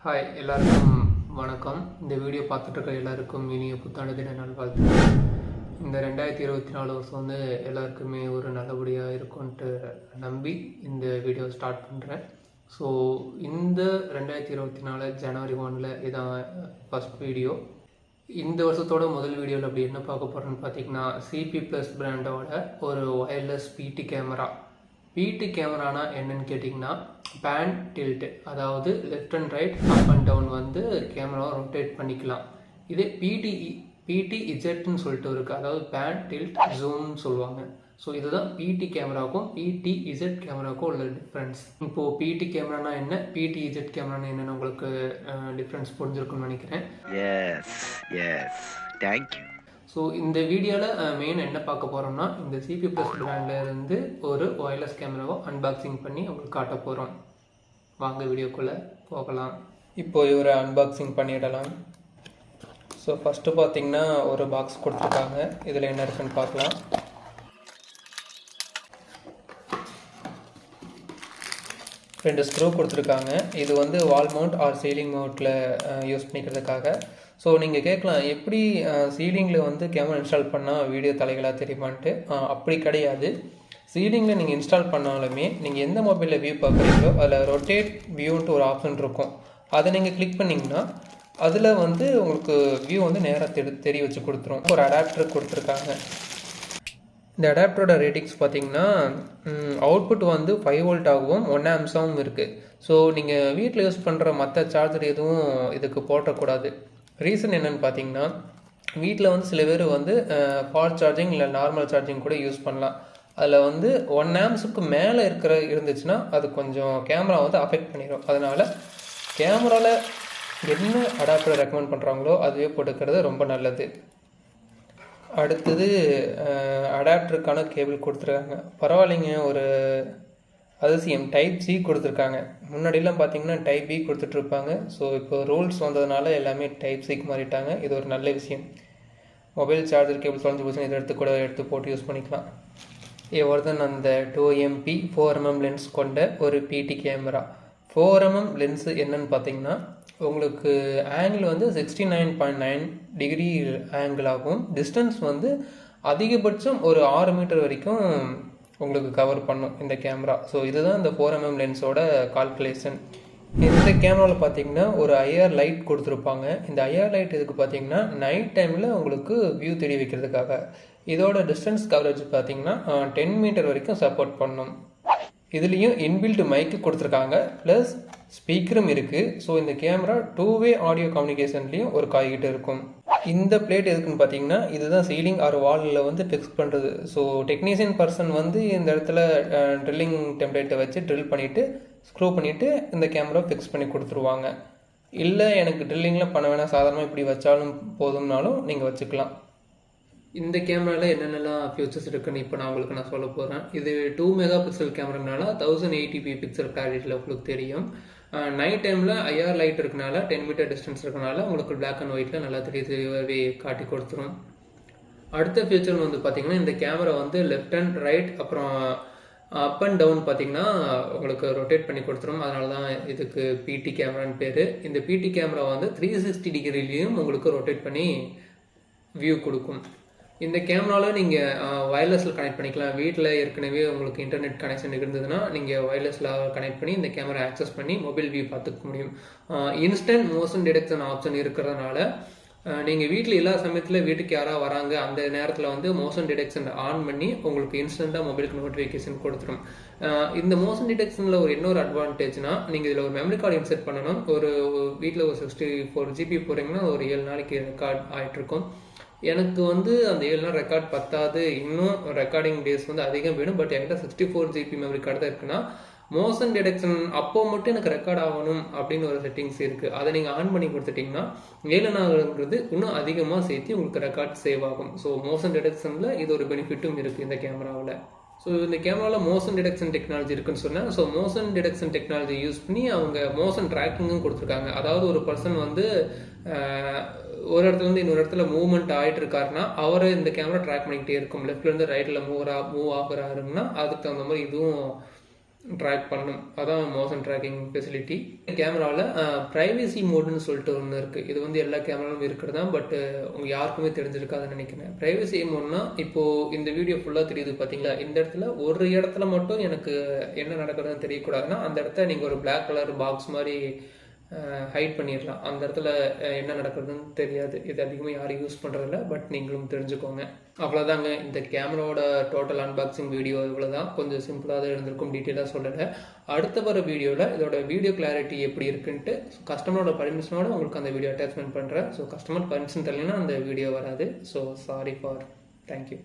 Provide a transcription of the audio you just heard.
Hi எல்லாருக்கும் வணக்கம். இந்த வீடியோ பார்த்துட்டு இருக்க எல்லாருக்கும் இனிய புத்தாண்டு தின நல்வாழ்த்து. இந்த 2024 வருஷம் வந்து எல்லாருக்குமே ஒரு நல்லபடியாக இருக்கும்ன்ட்டு நம்பி இந்த வீடியோ ஸ்டார்ட் பண்ணுறேன். ஸோ இந்த 2024 ஜனவரி 1 இதான் ஃபஸ்ட் வீடியோ. இந்த வருஷத்தோட முதல் வீடியோவில் அப்படி என்ன பார்க்க போகிறோன்னு பார்த்தீங்கன்னா, சிபி ப்ளஸ் பிராண்டோட ஒரு ஒயர்லெஸ் பிடி கேமரா. பிடி கேமரானா என்னன்னு கேட்டிங்கன்னா, பேன் டில்ட், அதாவது left and right up and down வந்து கேமராவை ரொட்டேட் பண்ணிக்கலாம். இதே பிடிஇஜெட்னு சொல்லிட்டு இருக்குது, அதாவது பேன் டில்ட் ஜூம்னு சொல்லுவாங்க. ஸோ இதுதான் பிடி கேமராவுக்கும் பிடிஇஜெட் கேமராவுக்கும் உள்ள டிஃப்ரென்ஸ். இப்போது பிடி கேமரானா என்ன, பிடிஇஜெட் கேமரானா என்னென்னு உங்களுக்கு டிஃப்ரென்ஸ் புரிஞ்சிருக்குன்னு நினைக்கிறேன். தேங்க்யூ. ஸோ இந்த வீடியோவில் மெயின் என்ன பார்க்க போகிறோம்னா, இந்த சிபி ப்ளஸ் பிராண்ட்லேருந்து ஒரு ஒயர்லெஸ் கேமராவை அன்பாக்சிங் பண்ணி உங்களுக்கு காட்ட போகிறோம். வாங்க வீடியோக்குள்ளே போகலாம். இப்போ இவரை அன்பாக்சிங் பண்ணிடலாம். ஸோ ஃபஸ்ட்டு பார்த்தீங்கன்னா ஒரு பாக்ஸ் கொடுத்துருக்காங்க. இதில் என்ன இருக்குன்னு பார்க்கலாம். ரெண்டு ஸ்க்ரூ கொடுத்துருக்காங்க. இது வந்து வால் மவுண்ட் ஆர் சீலிங் மவுண்ட்டில் யூஸ் பண்ணிக்கிறதுக்காக. ஸோ நீங்கள் கேட்கலாம், எப்படி சீலிங்கில் வந்து கேமரா இன்ஸ்டால் பண்ணால் வீடியோ தலைகளாக தெரியுமான்ட்டு. அப்படி கிடையாது. சீலிங்கில் நீங்கள் இன்ஸ்டால் பண்ணாலுமே நீங்கள் எந்த மொபைலில் வியூ பார்க்குறீங்களோ அதில் ரொட்டேட் வியூன்ட்டு ஒரு ஆப்ஷன் இருக்கும். அதை நீங்கள் கிளிக் பண்ணிங்கன்னா அதில் வந்து உங்களுக்கு வியூ வந்து நேராக தெரிய வச்சு கொடுத்துரும். ஒரு அடாப்டர் கொடுத்துருக்காங்க. இந்த அடாப்டரோட ரேட்டிங்ஸ் பார்த்தீங்கன்னா, அவுட்புட் வந்து 5 வோல்ட் ஆகவும் 1 ஆம்ஸாகவும் இருக்குது. ஸோ நீங்கள் வீட்டில் யூஸ் பண்ணுற மற்ற சார்ஜர் எதுவும் இதுக்கு போட்டக்கூடாது. ரீசன் என்னென்னு பார்த்தீங்கன்னா, வீட்டில் வந்து சில பேர் வந்து ஃபாஸ்ட் சார்ஜிங் இல்லை நார்மல் சார்ஜிங் கூட யூஸ் பண்ணலாம். அதில் வந்து 1 ஆம்ஸுக்கு மேலே இருந்துச்சுன்னா அது கொஞ்சம் கேமரா வந்து அஃபெக்ட் பண்ணிடும். அதனால் கேமராவில் என்ன அடாப்டர் ரெக்கமெண்ட் பண்ணுறாங்களோ அதுவே போட்டுக்கிறது ரொம்ப நல்லது. அடுத்தது அடாப்டருக்கான கேபிள் கொடுத்துருக்காங்க. பரவாயில்லைங்க, ஒரு அதிசயம். டைப் சி கொடுத்துருக்காங்க. முன்னாடிலாம் பார்த்தீங்கன்னா டைப் பி கொடுத்துட்ருப்பாங்க. ஸோ இப்போ ரூல்ஸ் வந்ததுனால எல்லாமே டைப் சிக்கு மாறிட்டாங்க. இது ஒரு நல்ல விஷயம். மொபைல் சார்ஜர் கேபிள் தொலைஞ்சு போச்சுன்னா இதை எடுத்து போட்டு யூஸ் பண்ணிக்கலாம். எவர்தன் அந்த 2MP 4mm லென்ஸ் கொண்ட ஒரு பிடி கேமரா. 4mm லென்ஸு என்னன்னு பார்த்தீங்கன்னா, உங்களுக்கு ஆங்கிள் வந்து 69.9 டிகிரி ஆங்கிள் ஆகும். டிஸ்டன்ஸ் வந்து அதிகபட்சம் ஒரு 6 மீட்டர் வரைக்கும் உங்களுக்கு கவர் பண்ணும் இந்த கேமரா. ஸோ இதுதான் இந்த 4mm லென்ஸோட கால்குலேஷன். இந்த கேமராவில் பார்த்தீங்கன்னா ஒரு ஐஆர் லைட் கொடுத்துருப்பாங்க. இந்த ஐஆர் லைட் இதுக்கு பார்த்தீங்கன்னா நைட் டைமில் உங்களுக்கு வியூ தெரிய வைக்கிறதுக்காக. இதோட டிஸ்டன்ஸ் கவரேஜ் பார்த்தீங்கன்னா 10 மீட்டர் வரைக்கும் சப்போர்ட் பண்ணும். இதுலேயும் இன்பில்ட் மைக்கு கொடுத்துருக்காங்க, ப்ளஸ் ஸ்பீக்கரும் இருக்குது. ஸோ இந்த கேமரா 2-வே ஆடியோ கம்யூனிகேஷன்லேயும் ஒரு காய்கிட்ட இருக்கும். இந்த பிளேட் எதுக்குன்னு பார்த்தீங்கன்னா, இதுதான் சீலிங் ஆர் வாலில் வந்து ஃபிக்ஸ் பண்ணுறது. ஸோ டெக்னீஷியன் பர்சன் வந்து இந்த இடத்துல ட்ரில்லிங் டெம்ப்ளேட்டை வச்சு ட்ரில் பண்ணிவிட்டு ஸ்க்ரூ பண்ணிவிட்டு இந்த கேமரா ஃபிக்ஸ் பண்ணி கொடுத்துருவாங்க. இல்லை எனக்கு ட்ரில்லிங்லாம் பண்ண வேணாம், சாதாரணமாக இப்படி வச்சாலும் போதும்னாலும் நீங்கள் வச்சுக்கலாம். இந்த கேமராவில் என்னென்னலாம் ஃபியூச்சர்ஸ் இருக்குன்னு இப்போ நான் உங்களுக்கு சொல்ல போகிறேன். இது 2 மெகா பிக்சல் கேமரானால 1080p பிக்சல் கிளாரிட்டியில் உங்களுக்கு தெரியும். நைட் டைமில் ஐஆர் லைட் இருக்கனால 10 மீட்டர் டிஸ்டன்ஸ் இருக்கனால உங்களுக்கு பிளாக் அண்ட் ஒயிட்டில் நல்லா தெளிவாகவே காட்டி கொடுத்துரும். அடுத்த ஃபியூச்சர் வந்து பார்த்திங்கன்னா, இந்த கேமரா வந்து லெஃப்ட் அண்ட் ரைட் அப்புறம் அப் அண்ட் டவுன் பார்த்திங்கன்னா உங்களுக்கு ரொட்டேட் பண்ணி கொடுத்துரும். அதனால தான் இதுக்கு பிடி கேமரான்னு பேர். இந்த பிடி கேமரா வந்து 360 டிகிரிலையும் உங்களுக்கு ரொட்டேட் பண்ணி வியூ கொடுக்கும். இந்த கேமராவில் நீங்கள் வயர்லெஸில் கனெக்ட் பண்ணிக்கலாம். வீட்டில் ஏற்கனவே உங்களுக்கு இன்டர்நெட் கனெக்ஷன் இருந்ததுன்னா நீங்கள் வயர்லெஸில் கனெக்ட் பண்ணி இந்த கேமரா ஆக்சஸ் பண்ணி மொபைல் வியூ பார்த்துக்க முடியும். இன்ஸ்டன்ட் மோஷன் டிடெக்ஷன் ஆப்ஷன் இருக்கிறதுனால நீங்கள் வீட்டில் எல்லா சமயத்தில் வீட்டுக்கு யாராவது வராங்க, அந்த நேரத்தில் வந்து மோஷன் டிடெக்ஷன் ஆன் பண்ணி உங்களுக்கு இன்ஸ்டண்ட்டாக மொபைலுக்கு நோட்டிஃபிகேஷன் கொடுத்துரும். இந்த மோஷன் டிடெக்ஷனில் ஒரு இன்னொரு அட்வான்டேஜ்னா, நீங்கள் இதில் ஒரு மெமரி கார்டு இன்செர்ட் பண்ணணும். ஒரு வீட்டில் ஒரு 64 GB போகிறீங்கன்னா ஒரு 7 நாளைக்கு ரெக்கார்ட் ஆகிட்டுருக்கும். எனக்கு வந்து அந்த 7 நாள் ரெக்கார்ட் பத்தாது, இன்னும் ரெக்கார்டிங் டேஸ் வந்து அதிகம் வேணும். பட் என்கிட்ட 64 GB மெமரி கார்டு தான் இருக்குன்னா, மோஷன் டிடெக்ஷன் அப்போ மட்டும் எனக்கு ரெக்கார்ட் ஆகணும் அப்படின்னு ஒரு செட்டிங்ஸ் இருக்குது. அதை நீங்கள் ஆன் பண்ணி கொடுத்துட்டிங்கன்னா 7 நாளுங்கிறது இன்னும் அதிகமாக சேர்த்து உங்களுக்கு ரெக்கார்ட் சேவ் ஆகும். ஸோ மோஷன் டிடெக்ஷனில் இது ஒரு பெனிஃபிட்டும் இருக்குது இந்த கேமராவில். ஸோ இந்த கேமராவில் மோஷன் டிடெக்ஷன் டெக்னாலஜி இருக்குன்னு சொன்னேன். So motion detection technology use பண்ணி அவங்க மோஷன் ட்ராக்கிங்கும் கொடுத்துருக்காங்க. அதாவது ஒரு பர்சன் வந்து ஒரு இடத்துலேருந்து இன்னொரு இடத்துல மூவ்மெண்ட் ஆகிட்டு இருக்காருன்னா அவரை இந்த கேமரா ட்ராக் பண்ணிக்கிட்டே இருக்கும். லெஃப்ட்லேருந்து ரைட்டில் மூவ் ஆகுறாருன்னா அதுக்கு தகுந்த மாதிரி இதுவும் ட்ராக் பண்ணும். அதான் மோஷன் ட்ராக்கிங் ஃபெசிலிட்டி. கேமராவில் ப்ரைவசி மோடுன்னு சொல்லிட்டு ஒன்று இருக்குது. இது வந்து எல்லா கேமராலும் இருக்கிறது தான், பட் உங்கள் யாருக்குமே தெரிஞ்சிருக்காதுன்னு நினைக்கிறேன். ப்ரைவசி மோட்னா இப்போது இந்த வீடியோ ஃபுல்லாக தெரியுது பார்த்தீங்களா, இந்த இடத்துல ஒரு இடத்துல மட்டும் எனக்கு என்ன நடக்கிறதுன்னு தெரியக்கூடாதுன்னா அந்த இடத்த நீங்கள் ஒரு பிளாக் கலர் பாக்ஸ் மாதிரி ஹைட் பண்ணிடலாம். அந்த இடத்துல என்ன நடக்கிறதுன்னு தெரியாது. இது அதிகமாக யாரும் யூஸ் பண்ணுறதில்ல, பட் நீங்களும் தெரிஞ்சுக்கோங்க. அவ்வளோதாங்க. இந்த கேமராவோட டோட்டல் அன்பாக்சிங் வீடியோ இவ்வளோ தான். கொஞ்சம் சிம்பிளாக தான் இருந்திருக்கும், டீட்டெயிலாக சொல்லலை. அடுத்த வர வீடியோவில் இதோட வீடியோ கிளாரிட்டி எப்படி இருக்குன்ட்டு கஸ்டமரோட பர்மிஷனோட உங்களுக்கு அந்த வீடியோ அட்டாச்மெண்ட் பண்ணுறேன். ஸோ கஸ்டமர் பர்மிஷன் தரலைன்னா அந்த வீடியோ வராது. So sorry for thank you.